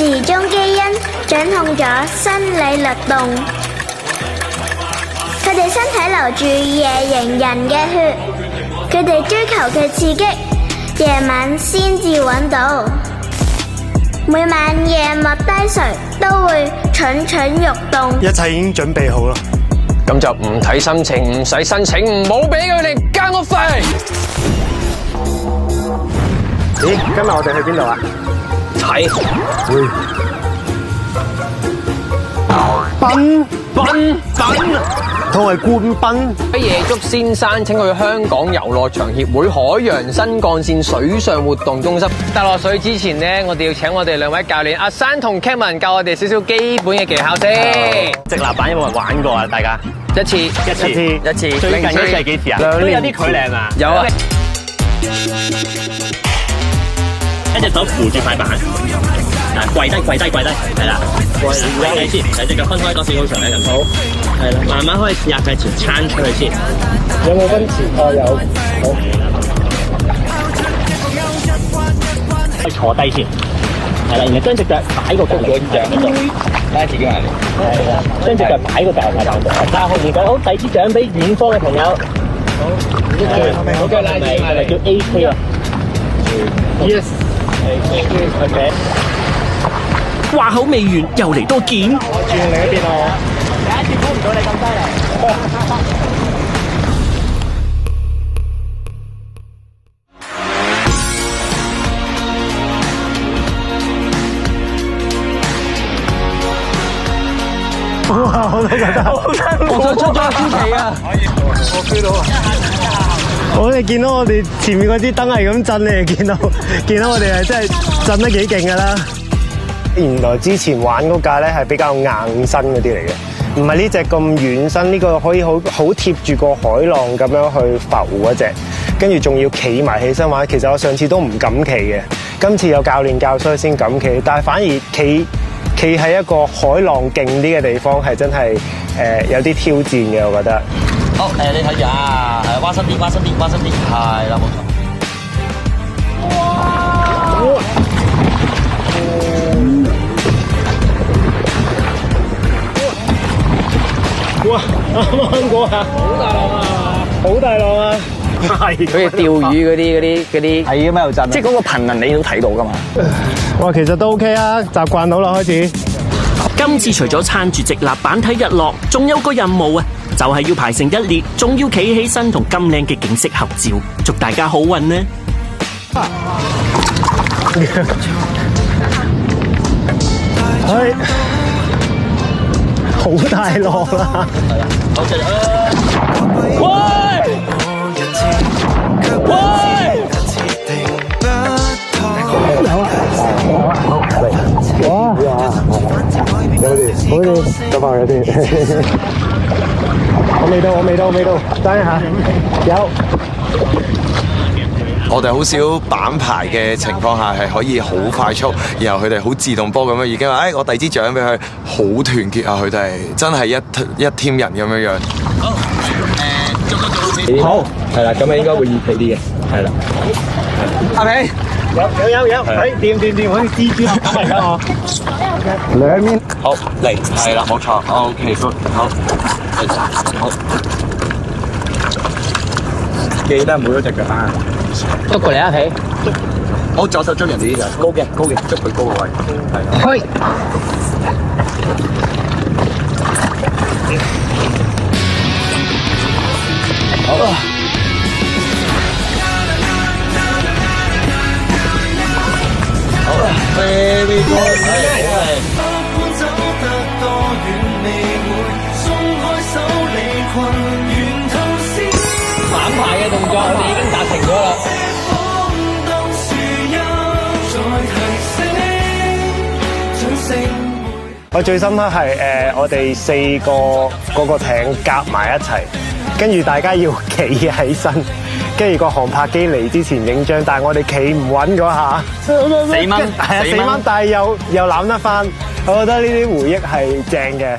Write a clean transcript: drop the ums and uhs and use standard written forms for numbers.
時鐘基因掌控咗生理律動，佢哋身體流住夜型人嘅血，佢哋追求嘅刺激，夜晚先至揾到。每晚夜幕低垂都會蠢蠢欲動。一切已經準備好啦，咁就唔睇心情，唔使申請，唔好俾佢哋交屋費。咦，今日我哋去邊度啊？睇，奔，同係冠賓。俾夜足先生請去香港遊樂場協會海洋新幹線水上活動中心。但落水之前呢，我哋要請我哋兩位教練阿山同 Kevin 教我哋少少基本嘅技巧先。直立板有冇人玩過啊？大家一次，最近一次係幾時啊？兩年都有啲距離嘛？有啊。一隻手扶住塊板，跪低，係啦，跪低先，兩隻腳分開多少好長嘅人好，係啦，慢慢可以試下向前撐出去先。有冇分前？有。好。可以坐低先，係啦，然後將隻腳擺個腳掌嗰度，睇下自己係。係啦，將隻腳擺個大頭度，拉開耳仔，好，遞支獎俾遠方嘅朋友。好嘅，拉住係咪叫 AK 啊 ？Yes。OK。話口未完，又嚟多件。我轉另一邊咯。第一次估唔到你咁犀利。哇！我都覺得好辛苦。我想出咗招旗啊！我 feel 到啊！我哋見到我哋前面嗰啲燈係咁震，你哋見到我哋係真係震得幾勁噶啦！原來之前玩嗰架咧係比較硬身嗰啲嚟嘅，唔係呢隻咁軟身，呢個可以好貼住個海浪咁樣去浮嗰隻，跟住仲要企埋起身玩。其實我上次都唔敢企嘅，今次有教練教所以先敢企，但係反而企喺一個海浪勁啲嘅地方係真係有啲挑戰嘅，我覺得。好，你睇住啊，彎身啲，係啦，冇錯。哇！啱啱嗰下好大浪啊！好大浪啊！係，好似釣魚嗰啲係咁喺度震，即係嗰個頻能你都睇到噶嘛？哇，其實都 OK 啊，習慣到啦，開始。今次除咗撐住直立板睇日落，仲有個任務啊，就係要排成一列，仲要企起身同咁靚嘅景色合照，祝大家好運呢！係，好大浪啊！好嘅，好啲，咁快有啲。我未到，等一下，有。我哋好少板排嘅情況下係可以好快速，然後佢哋好自動波咁樣已經話，我遞支獎俾佢，好團結啊！佢哋真係一 team 人咁樣樣。好，好，係啦，咁啊應該會熱氣啲嘅，係啦。阿皮，有，掂，好似蜘蛛咁嚟㗎我。兩面。好嚟，係啦，冇錯。OK， good， 好，記得每一隻腳板。捉過嚟阿皮。我左手捉人哋呢隻，高嘅，捉佢高個位，係。去。好。Very good， 反排嘅動作我哋已經達成咗啦。我最深刻係我哋4個嗰個艇夾埋一齊，跟住大家要企起身，跟住個航拍機嚟之前影張，但係我哋企唔穩嗰下，死蚊，但係又攬得翻，我覺得呢啲回憶係正嘅。